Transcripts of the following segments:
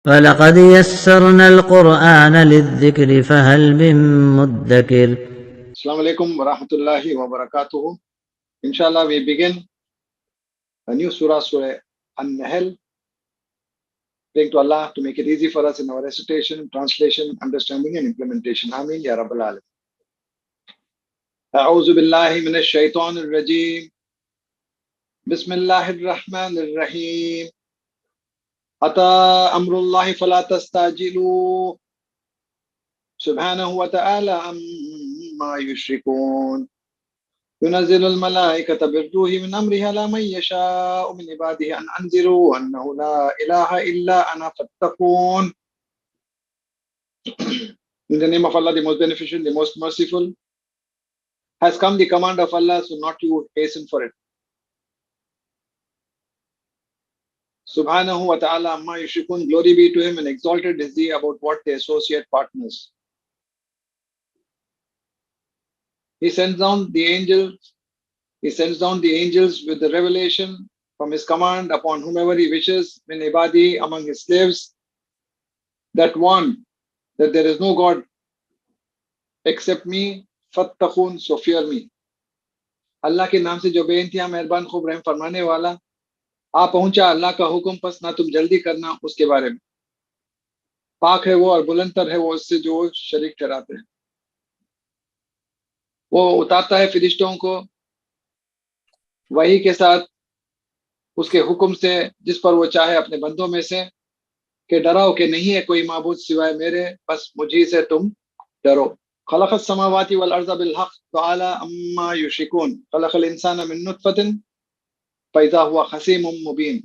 वलक़द यस्सरनल क़ुरआन लिज़्ज़िक्रि फ़हल मिन मुद्दकिर। Assalamu alaikum wa rahmatullahi wa barakatuhu. Inshallah, we begin a new surah, Surah An-Nahl, praying to Allah to make it easy for us in our recitation, translation, understanding, and implementation. Ameen ya Rabbal Alamin. A'udhu billahi minash shaitanir rajim. Bismillahir Rahmanir Rahim. Ata amrullahi fala tastajilu. Subhanahu wa ta'ala amma yushrikun. ينزل الملائكة بالروح من أمره على من يشاء من عباده أن أنذروا أنه لا إله إلا أنا فاتقون. In the name of Allah, the most beneficent, the most merciful, has come the command of Allah, so not you hasten for it. Subhanahu wa ta'ala amma yushrikun, glory be to him, and exalted is he about what they associate partners. He sends down the angels with the revelation from his command upon whomever he wishes, min ibadi, among his slaves, that warn that there is no God except me, fattaqun, so fear me. अल्लाह के नाम से जो बेइंतहा मेहरबान खूब रहम फरमाने वाला, आ पहुंचा अल्लाह का हुक्म, पस ना तुम जल्दी करना उसके बारे में। पाक है वो और बुलंदतर है वो उससे जो शरीक ठहराते हैं। वो उतारता है फरिश्तों को वही के साथ उसके हुक्म से जिस पर वो चाहे अपने बंदों में से, कि डराओ कि नहीं है कोई माबूद सिवाय मेरे, बस मुझी से तुम डरो। खलक़स समावाति वल अर्ज़ बिल हक़ तआला अम्मा युश्रिकून खलक़ल इंसाना मिन नुत्फ़तिन फ़इज़ा हुवा ख़सीमुम मुबीन.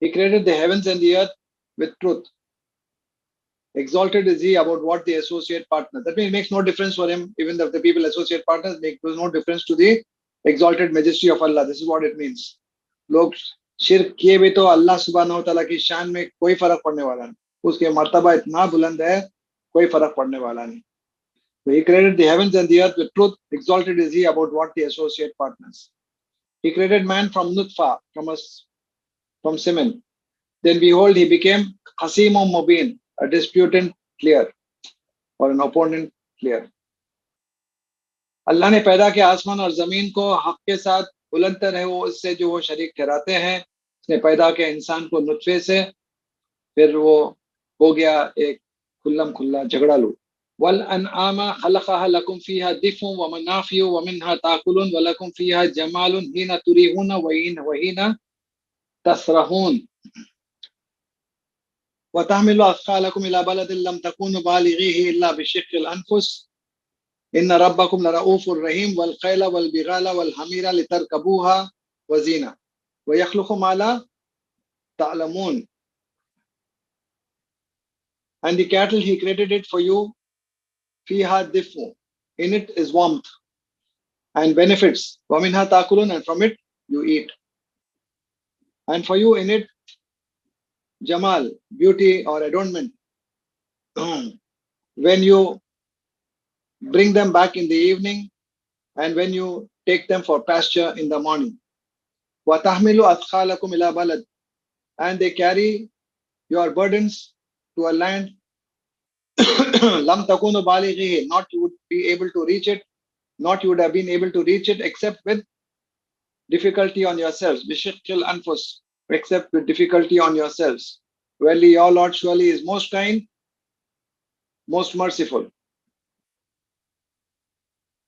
He created the heavens and the earth with truth. Exalted is he about what they associate partners. That means it makes no difference for him, even if the people associate partners, makes no difference to the exalted majesty of Allah. This is what it means. लोग शिर्क किए भी तो अल्लाह सुब्हानहू व तआला की शान में कोई फर्क पड़ने वाला नहीं, उसके मर्तबा इतना बुलंद है, कोई फर्क पड़ने वाला नहीं. So he created the heavens and the earth with truth. Exalted is he about what they associate partners. He created man from nutfa, from semen. Then behold, he became Qasimum Mubin, a disputant clear, or an opponent clear. अल्लाह ने पैदा किया आसमान और जमीन को हक के साथ, बुलंदतर है वो उससे जो वो शरीक ठहराते हैं. उसने पैदा किया इंसान को नुतफे से, फिर वो हो गया एक खुल्लम खुल्ला झगड़ालू. वल अनआमा खलक़हा लकुम फीहा दिफ़्उन व मनाफ़िउ व मिन्हा ताकुलून व लकुम फीहा जमालुन हीना तुरीहून व हीना तसरहून व तहमिलु अस्क़ालकुम इला बलदिन लम तकूनु बालिग़ीहि इल्ला बिशिक़्क़िल अनफ़ुस इन्ना रब्बकुम लरऊफ़ुर रहीम वल ख़ैला वल बिग़ाला वल हमीरा लितरकबूहा व ज़ीना व यख़्लुक़ु मा ला ta'lamun. And the cattle he created it for you, fiha difu, in it is warmth and benefits, wa minha takulun, and from it you eat, and for you in it jamal, beauty or adornment, when you bring them back in the evening and when you take them for pasture in the morning. Wa tahmilu athqalakum ila balad, and they carry your burdens to a land lam takunu balighihi, not you would be able to reach it, not you would have been able to reach it except with difficulty on yourselves. Bishiqqil anfus, except with difficulty on yourselves. Verily your Lord surely is most kind, most merciful.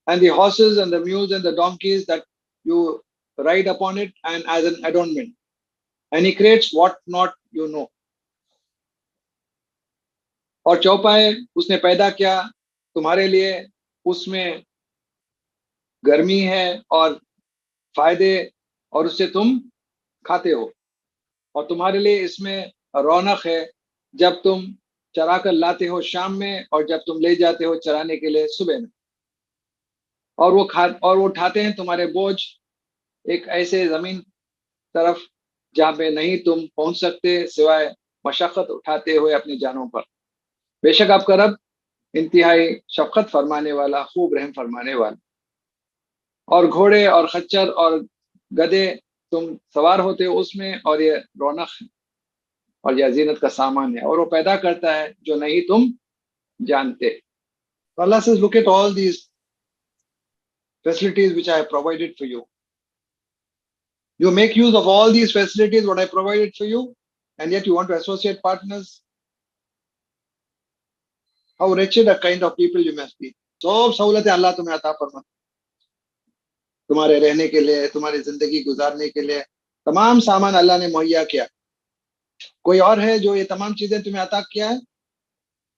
And the horses and the mules and the donkeys that you ride upon it, and as an adornment. And he creates what not you know. और चौपाए उसने पैदा किया तुम्हारे लिए, उसमें गर्मी है और फायदे, और उससे तुम खाते हो. और तुम्हारे लिए इसमें रौनक है जब तुम चरा कर लाते हो शाम में, और जब तुम ले जाते हो चराने के लिए सुबह में. और वो उठाते हैं तुम्हारे बोझ एक ऐसे जमीन तरफ जहाँ पे नहीं तुम पहुंच सकते सिवाय मशक्कत उठाते हुए अपनी जानों पर. बेशक आपका रब इंतहाई शफकत फरमाने वाला, खूब रहम फरमाने वाला. और घोड़े और खच्चर और गधे तुम सवार होते हो उसमें, और ये रौनक है. और यह जीनत का सामान है, और वो पैदा करता है जो नहीं तुम जानते। तो अल्लाह says, look at all these facilities which I have provided for you. You make use of all these facilities what I provided for you, and yet you want to associate partners. How wretched a kind of people you must be. सब सहूलतें अल्लाह तुम्हें अता फरमा, तुम्हारे रहने के लिए, तुम्हारी जिंदगी गुजारने के लिए तमाम सामान अल्लाह ने मुहैया किया। कोई और है जो ये तमाम चीजें तुम्हें अता किया है?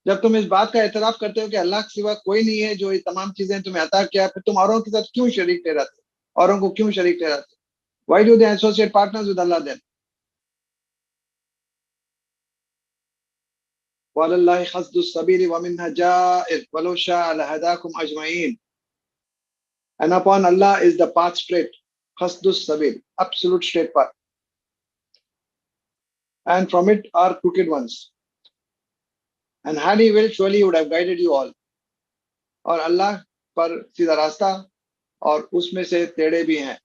जब तुम इस बात का एतराफ करते हो कि अल्लाह के सिवा कोई नहीं है जो ये तमाम चीजें तुम्हें अता किया, फिर तुम औरों के साथ क्यों शरीक ठहराते, औरों को क्यों शरीक ठहराते? Why do they associate partners with Allah then? وَعَلَى خَصْدُ السَّبِيلِ وَمِنْهَا جَائِرٌ وَلَوْ شَاءَ لَهَدَاكُمْ أَجْمَعِينَ. And upon Allah is the path straight, khasdu sabil, absolute straight path. And from it are crooked ones. And had He willed, surely He would have guided you all. और अल्लाह पर सीधा रास्ता और उसमें से टेढ़े भी हैं,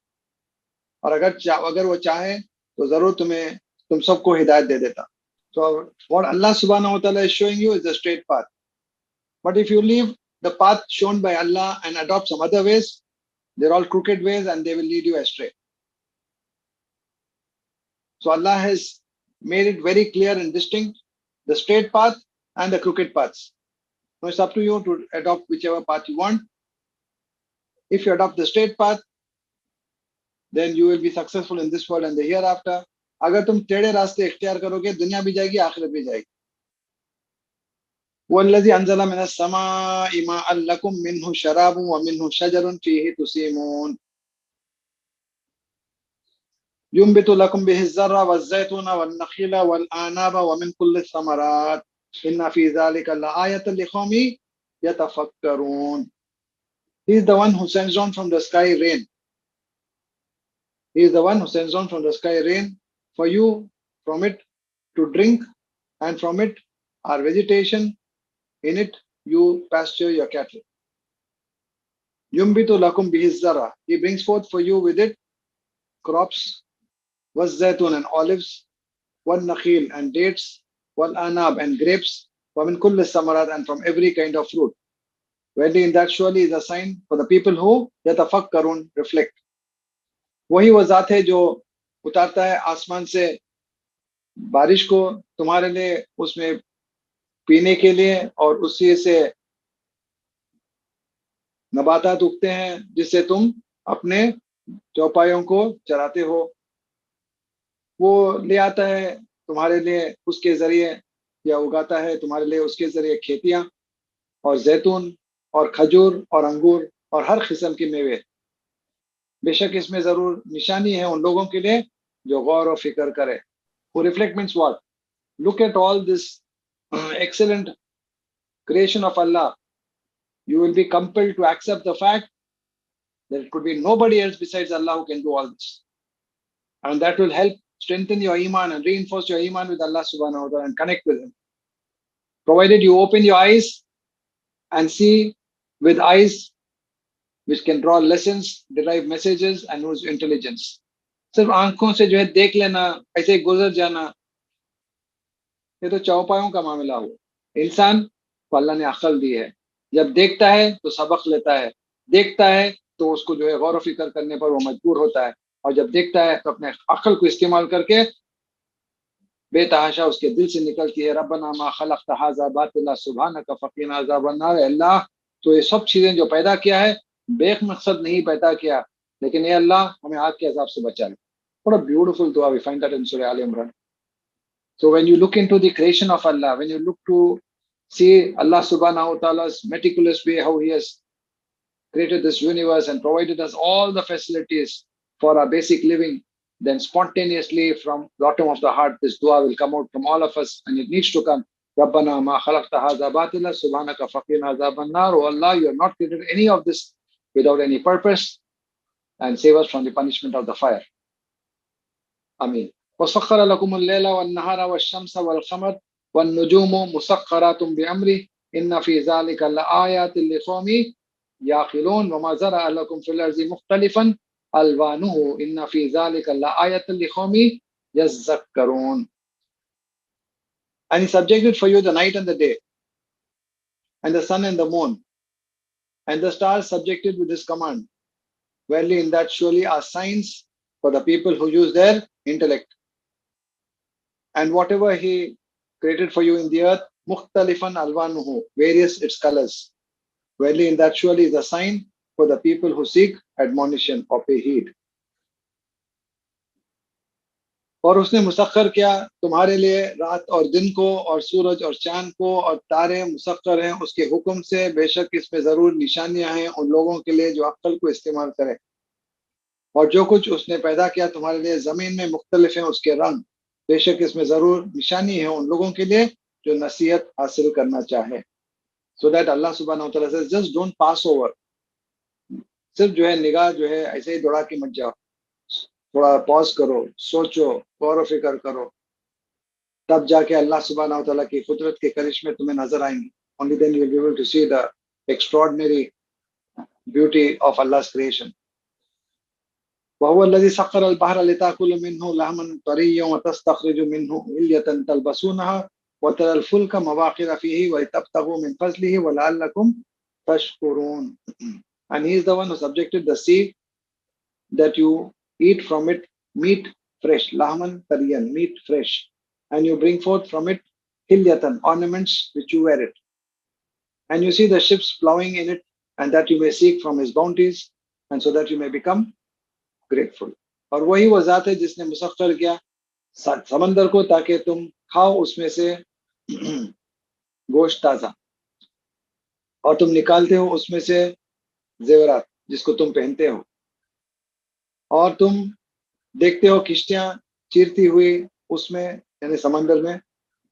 और अगर वो चाहे तो जरूर तुम सबको हिदायत दे देता. So what Allah subhanahu wa ta'ala is showing you is the straight path. But if you leave the path shown by Allah and adopt some other ways, they're all crooked ways and they will lead you astray. So Allah has made it very clear and distinct, the straight path and the crooked paths. So it's up to you to adopt whichever path you want. If you adopt the straight path, then you will be successful in this world and the hereafter. अगर तुम टेढ़े रास्ते इख्तियार करोगे, दुनिया भी जाएगी, आखिरत भी जाएगी. वल्लज़ी अंज़ला मिनस समाई माअन लकुम मिन्हु शराबुन व मिन्हु शजरुन फीहि तुसीमून युंबितु लकुम बिहि ज़र्रा वज़्ज़ैतून वन्नखीला वलअनाबा व मिन कुल्लि समरात इन्ना फी ज़ालिका लआयतन लिक़ौमि यतफ़क्करून. He is the one who sends down from the sky rain. He is the one who sends down from the sky rain for you, from it to drink, and from it are vegetation. In it you pasture your cattle. Yumbitu lakum bihi zara. He brings forth for you with it crops, was zaytun and olives, wal nakhil and dates, wal anab and grapes, wa min kulli samarat and from every kind of fruit. Wherein in that surely is a sign for the people who yatafakkarun, reflect. वही वो ज़ात है जो उतारता है आसमान से बारिश को तुम्हारे लिए, उसमें पीने के लिए, और उसी से नबातात उगते हैं जिससे तुम अपने चौपायों को चराते हो. वो ले आता है तुम्हारे लिए उसके जरिए, या उगाता है तुम्हारे लिए उसके जरिए खेतियां और जैतून और खजूर और अंगूर और हर किस्म के मेवे. बेशक इसमें जरूर निशानी है उन लोगों के लिए जो गौर और फिक्र करे. Who reflect means what? Look at all this excellent creation of Allah. You will be compelled to accept the fact that it could be nobody else besides Allah who can do all this. And that will help strengthen your iman and reinforce your iman with Allah subhanahu wa ta'ala and connect with Him. Provided you open your eyes and see with eyes which can draw lessons, derive messages and use intelligence. सिर्फ आंखों से जो है देख लेना, ऐसे गुजर जाना, ये तो चौपायों का मामला हुआ. इंसान को अल्लाह ने अक्ल दी है, जब देखता है तो सबक लेता है, देखता है तो उसको जो है गौर फिक्र करने पर वो मजबूर होता है, और जब देखता है तो अपने अक्ल को इस्तेमाल करके बेतहाशा उसके दिल से निकलती है, रब्बना मा खलक़्त हाज़ा बातिला सुब्हानका फ़क़ीना अज़ाबन नार. अल्लाह तो ये सब चीजें जो पैदा किया है बेख मकसद नहीं पैदा किया, लेकिन ये अल्लाह हमें आग के अजाब से बचा ले. What a beautiful dua, we find that in Surah Al-Imran. So when you look into the creation of Allah, when you look to see Allah subhanahu wa ta'ala's meticulous way, how He has created this universe and provided us all the facilities for our basic living, then spontaneously from the bottom of the heart, this dua will come out from all of us, and it needs to come. Rabbana ma khalaqta hadha batila subhanaka faqina azaban nar. Oh Allah, you have not created any of this without any purpose, and save us from the punishment of the fire. Ameen. وَسَخَّرَ لَكُمُ اللَّيْلَ وَالنَّهَارَ وَالشَّمْسَ وَالْقَمَرَ وَالنُّجُومُ مُسَخَّرَاتٌ بِأَمْرِهِ إِنَّ فِي ذَلِكَ لَآيَاتٍ لِقَوْمٍ يَعْقِلُونَ وَمَا زَرَعَ لَكُمْ فِي الْأَرْضِ مُخْتَلِفًا أَلْوَانُهُ إِنَّ فِي ذَلِكَ لَآيَةً لِقَوْمٍ يَذَّكَّرُونَ. And he subjected for you the night and the day, and the sun and the moon, and the stars subjected with his command. Verily, in that surely are signs for the people who use their intellect. And whatever he created for you in the earth, mukhtalifan alwanuhu, various its colors. Verily, in that surely is a sign for the people who seek admonition or pay heed. और उसने मुसख्खर किया तुम्हारे लिए रात और दिन को, और सूरज और चांद को, और तारे मुसख्खर हैं उसके हुक्म से। बेशक इसमें जरूर निशानियां हैं उन लोगों के लिए जो अक्ल को इस्तेमाल करें। और जो कुछ उसने पैदा किया तुम्हारे लिए जमीन में मुख्तलिफ हैं उसके रंग। बेशक इसमें जरूर निशानी है उन लोगों के लिए जो नसीहत हासिल करना चाहे। सो दैट अल्लाह सुब्हानहू व तआला says just don't pass over, सिर्फ जो है निगाह जो है ऐसे ही दौड़ा के मत जाओ, थोड़ा पॉज करो, सोचो, गौर व फिक्र करो, तब जाके अल्लाह सुब्हानहू व तआला की कुदरत के करिश्मे तुम्हें नजर आएंगे। Only then you will be able to see the extraordinary beauty of Allah's creation. वहुव अल्लज़ी सख्खर अल-बहर लिताकुलू मिन्हु लहमन तरिय्यन व तस्तखरिजु मिन्हु हिल्यतन तलबसूनहा व तरल फुल्का मवाखिर फीही व तबतगू मिन फज़लिही व लअल्लकुम तशकुरून। And he is the one who subjected the sea that you eat from it meat fresh, lahman tariyan, meat fresh, and you bring forth from it hilyatan, ornaments which you wear it. And you see the ships plowing in it, and that you may seek from his bounties, and so that you may become grateful. और वही वो ज़ात है जिसने मुसख्खर किया समंदर को ताकि तुम खाओ उसमें से गोश्त ताज़ा, और तुम निकालते हो उसमें से जेवरात जिसको तुम पहनते हो, और तुम देखते हो किश्तियां चीरती हुई उसमें यानी समंदर में,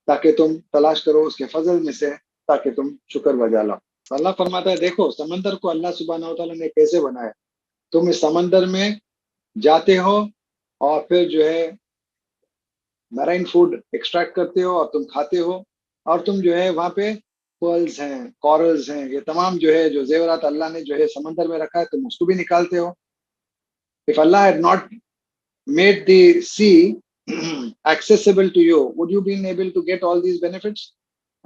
ताकि तुम तलाश करो उसके फजल में से, ताकि तुम शुक्र बजा लो। अल्लाह फरमाता है देखो समंदर को अल्लाह सुब्हानहू व तआला ने कैसे बनाया। तुम इस समंदर में जाते हो और फिर जो है मैराइन फूड एक्सट्रैक्ट करते हो और तुम खाते हो, और तुम जो है वहां पे पर्ल्स हैं, कॉरल्स हैं, ये तमाम जो है जो जेवरात अल्लाह ने जो है समंदर में रखा है तुम उसको भी निकालते हो। If Allah had not made the sea accessible to you, would you been able to get all these benefits?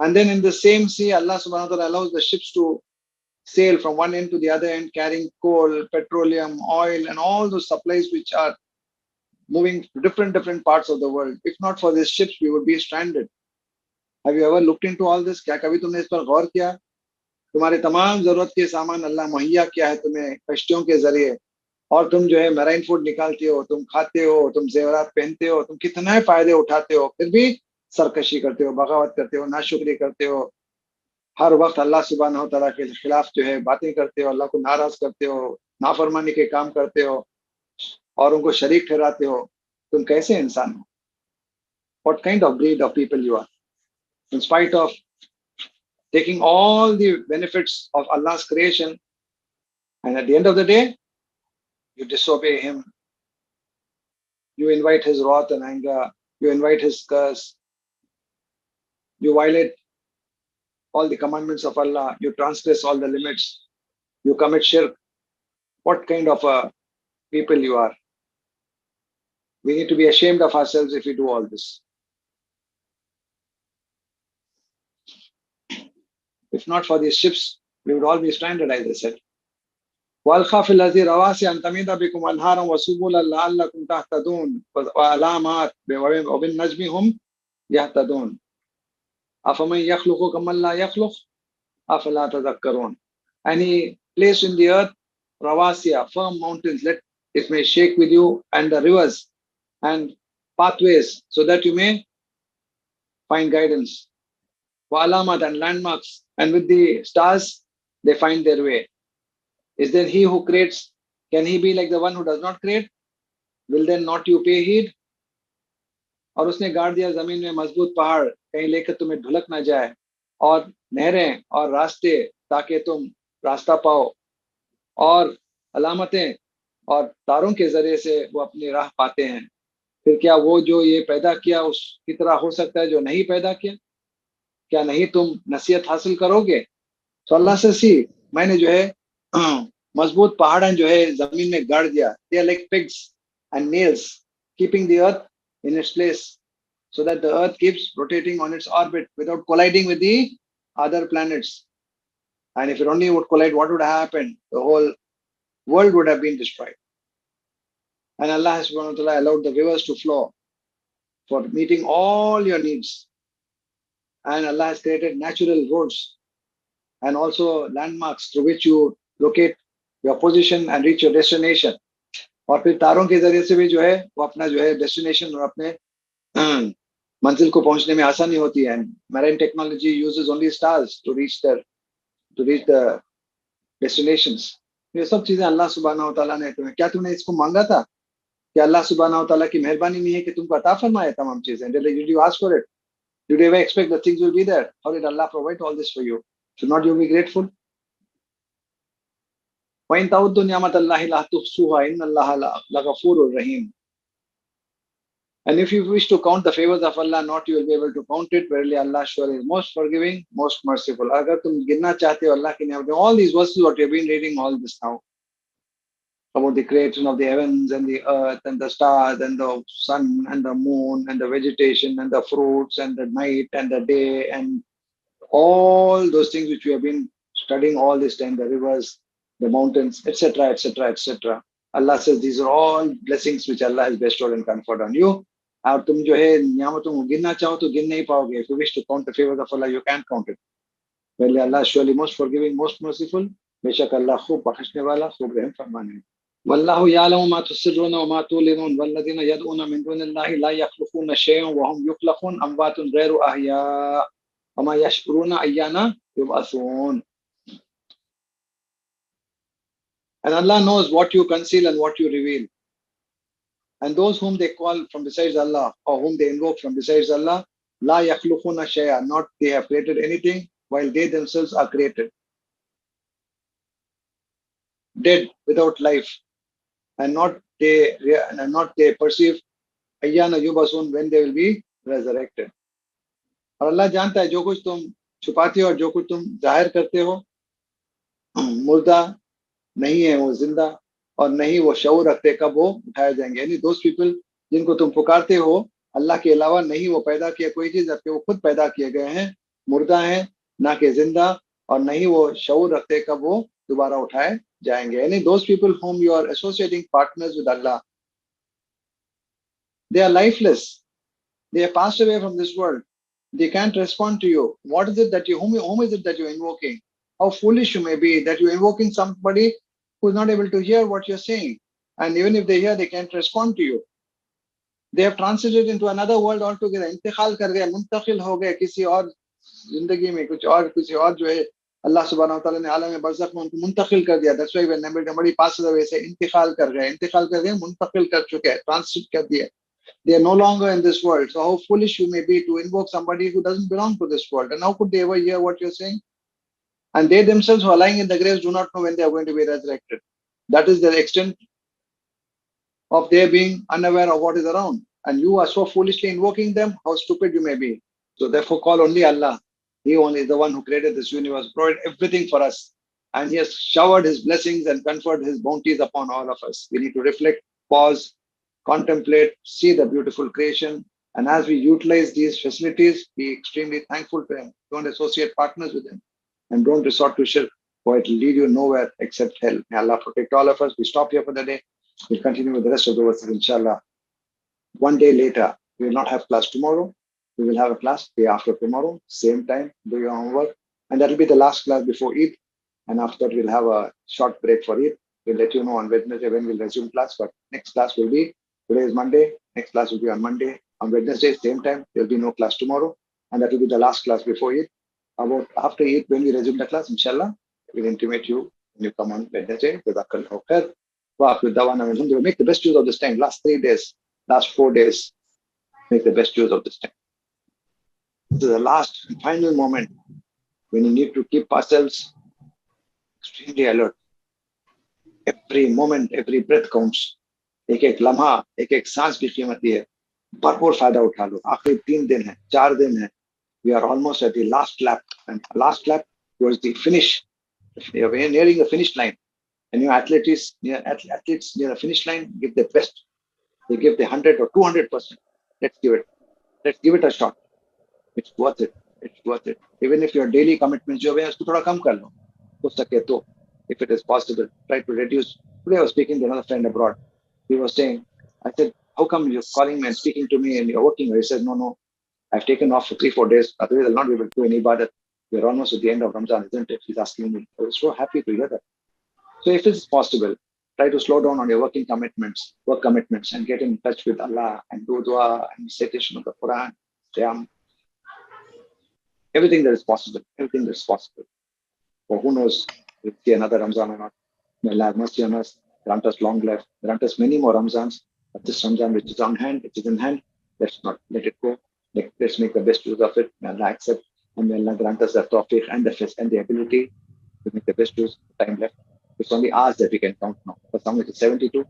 And then in the same sea, Allah subhanahu wa ta'ala allows the ships to sail from one end to the other end, carrying coal, petroleum, oil, and all those supplies which are moving to different parts of the world. If not for these ships, we would be stranded. Have you ever looked into all this? क्या कभी तुमने इस पर गौर किया? तुम्हारे तमाम जरूरत के सामान अल्लाह मुहैया किया है तुम्हें कश्तियों के जरिए, और तुम जो है मैराइन फूड निकालते हो, तुम खाते हो, तुम जेवरात पहनते हो, तुम कितने फायदे उठाते हो, फिर भी सरकशी करते हो, बगावत करते हो, नाशुक्री करते हो, हर वक्त अल्लाह सुब्हानहू व तआला के खिलाफ जो है बातें करते हो, अल्लाह को नाराज करते हो, नाफरमानी के काम करते हो और उनको शरीक ठहराते हो। तुम कैसे इंसान हो? What kind of breed of people you are? In spite of taking all the benefits of Allah's creation, and at the end of the day you disobey him, you invite his wrath and anger, you invite his curse, you violate all the commandments of Allah, you transgress all the limits, you commit shirk. What kind of a people you are? We need to be ashamed of ourselves if we do all this. If not for these ships, we would all be stranded, as I said. وَأَلْقَى فِي الْأَرْضِ رَوَاسِيَ أَن تَمِيدَ بِكُمْ أَنْهَارًا وَسُبُلًا لَعَلَّكُمْ تَهْتَدُونَ وَعَلَامَاتٍ وَبِالنَّجْمِ هُمْ يَهْتَدُونَ أَفَمَنْ يَخْلُقُ كَمَنْ لَا يَخْلُقُ أَفَلَا تَذَكَّرُونَ. And he placed in the earth rawasiya, firm mountains, let it may shake with you, and the rivers and pathways, so that you may find guidance. وَعَلَامَاتٍ and landmarks, and with the stars they find their way. Is then he who creates, can he be like the one who does not create? Will then not you pay heed? और उसने गाड़ दिया जमीन में मजबूत पहाड़ कहीं लेकर तुम्हें ढुलक ना जाए, और नहरें और रास्ते ताकि तुम रास्ता पाओ, और अलामतें और तारों के जरिए से वो अपनी राह पाते हैं। फिर क्या वो जो ये पैदा किया उसकी तरह हो सकता है जो नहीं पैदा किया? क्या नहीं तुम नसीहत हासिल करोगे? तो अल्लाह से सी, मैंने जो है मजबूत पहाड़न जो है जमीन में गाड़ दिया। They are like pigs and nails keeping the earth in its place. so that the earth keeps rotating on its orbit without colliding with the other planets. And if it only would collide, what would happen? The whole world would have been destroyed. And Allah subhanahu wa ta'ala allowed the rivers to flow for meeting all your needs. And Allah has created natural roads and also landmarks through which you locate your position and reach your destination. और फिर तारों के जरिए से भी जो है वो अपना जो है डेस्टिनेशन और अपने मंजिल को पहुंचने में आसानी होती है. And marine technology uses only stars to reach the destinations. ये सब चीजें अल्लाह सुब्हानहू व तआला ने तुम्हें, क्या तुमने इसको मांगा था कि अल्लाह सुब्हानहू व तआला की मेहरबानी नहीं है कि तुमको अता फरमाए तमाम चीजें? Did you ask for it? Did you ever expect that things will be there? How did Allah provide all this for you? Should not you be grateful? وَإِن تَعُدُّوا نِعْمَةَ اللَّهِ لَا تُحْصُوهَا إِنَّ اللَّهَ لَغَفُورٌ رَحِيمٌ. And if you wish to count the favors of Allah, not you will be able to count it. Verily Allah surely is most forgiving, most merciful. अगर तुम गिनना चाहते हो अल्लाह की नेमतें, all these verses what you've been reading all this now, about the creation of the heavens and the earth and the stars and the sun and the moon and the vegetation and the fruits and the night and the day and all those things which we have been studying all this time, the rivers, the mountains, etc., etc., etc. Allah says these are all blessings which Allah has bestowed and conferred on you. और तुम जो है नियामतों को गिनना चाहो तो गिन नहीं पाओगे. If you wish to count the favors of Allah, you can't count it. Verily Allah is surely most forgiving, most merciful. बेशक अल्लाह खूब बख्शने वाला, खूब रहम फरमाने. वल्लाहु यालमु मा तुसिर्रूना व मा तुलिनून वल्लज़ीना यदऊना मिन दूनिल्लाहि ला यख्लुक़ूना शैअन व हुम युख़्लक़ून अमवातुन ग़ैरु अहया व मा यशऊरूना अय्याना युबअसून. And Allah knows what you conceal and what you reveal. And those whom they call from besides Allah or whom they invoke from besides Allah, la yakhluquna shay'a, not they have created anything while they themselves are created, dead without life, and not they perceive ayyana yubasun, when they will be resurrected. और अल्लाह जानता है जो कुछ तुम छुपाते हो और जो कुछ तुम जाहिर करते हो. मुर्दा नहीं है वो जिंदा, और नहीं वो शऊर रखते कब वो उठाए जाएंगे. यानी दोस्त पीपल जिनको तुम पुकारते हो अल्लाह के अलावा, नहीं वो पैदा किया कोई चीज, जबकि वो खुद पैदा किए गए हैं, मुर्दा हैं ना कि जिंदा, और नहीं वो शऊर रखते कब वो दोबारा उठाए जाएंगे. यानी दोस्त people whom you are associating partners with Allah, they are lifeless, they have passed away from this world, they can't respond to you. What is it that whom is it that you're invoking? How foolish you may be that you're invoking somebody who is not able to hear what you're saying. And even if they hear, they can't respond to you. They have transited into another world altogether. इंतकाल कर गए, मुंतकिल हो गए किसी और जिंदगी में, किसी और जो है अल्लाह सुब्हानहू व तआला ने आलम बरज़ख में उनको मुंतकिल कर दिया. That's why when somebody passes away, say इंतकाल कर गए, मुंतकिल कर चुके हैं, transit कर दिया. They are no longer in this world. So how foolish you may be to invoke somebody who doesn't belong to this world. And how could they ever hear what you're saying? And they themselves who are lying in the graves do not know when they are going to be resurrected. That is the extent of their being unaware of what is around. And you are so foolishly invoking them, how stupid you may be. So therefore call only Allah. He only is the one who created this universe, provided everything for us. And He has showered His blessings and conferred His bounties upon all of us. We need to reflect, pause, contemplate, see the beautiful creation. And as we utilize these facilities, be extremely thankful to Him. Don't associate partners with Him. And don't resort to shirk, for it will lead you nowhere except hell. May Allah protect all of us. We stop here for the day. We'll continue with the rest of the verses, inshallah. One day later, we will not have class tomorrow. We will have a class day after tomorrow, same time, do your homework. And that will be the last class before Eid. And after that, we'll have a short break for Eid. We'll let you know on Wednesday when we'll resume class. But next class will be, today is Monday. Next class will be on Monday. On Wednesday, same time. There will be no class tomorrow. And that will be the last class before Eid. About after Eid, when we resume the class, inshallah, we'll intimate you when you come on Wednesday. Jazakallahu khair. Make the best use of this time. Last 3 days, last 4 days, make the best use of this time. This is the last and final moment when you need to keep ourselves extremely alert. Every moment, every breath counts. एक लम्हा, एक सांस की कीमती है. भरपूर फायदा उठा लो. आखिरी 3 दिन है, 4 दिन है. We are almost at the last lap, and last lap towards the finish. We are nearing the finish line, and your athletes near the finish line give their best. They give the 100 or 200%. Let's give it. Let's give it a shot. It's worth it. It's worth it. Even if your daily commitments जो है उसको थोड़ा कम कर लो, हो सके तो. If it is possible, try to reduce. Today I was speaking to another friend abroad. He was saying, I said, how come you're calling me and speaking to me and you're working? He said, no, I've taken off for 3-4 days. Otherwise, I'll not be able to do any ibadat. We're almost at the end of Ramadan, isn't it? He's asking me. I was so happy to hear that. So if it's possible, try to slow down on your work commitments, and get in touch with Allah and do dua and recitation of the Quran, Qiyam. Everything that is possible. Everything that is possible. Or who knows, we'll see another Ramzan or not. May Allah have mercy on us, grant us long life, grant us many more Ramzans. But this Ramzan which is on hand, which is in hand, let's not let it go. Let's make the best use of it. May Allah accept, and may Allah grant us the tawfiq and the ability to make the best use of the time left. It's only hours that we can count now. For some it is 72,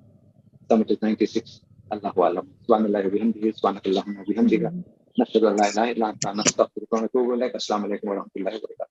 some it is 96. Allahu Alam. Subhanallah wa bihamdihi, subhanakallahumma wa bihamdika. Nashhadu an la ilaha illa anta, nastaghfiruka wa natubu ilayk. Assalamu alaikum wa rahmatullahi wa barakatuh.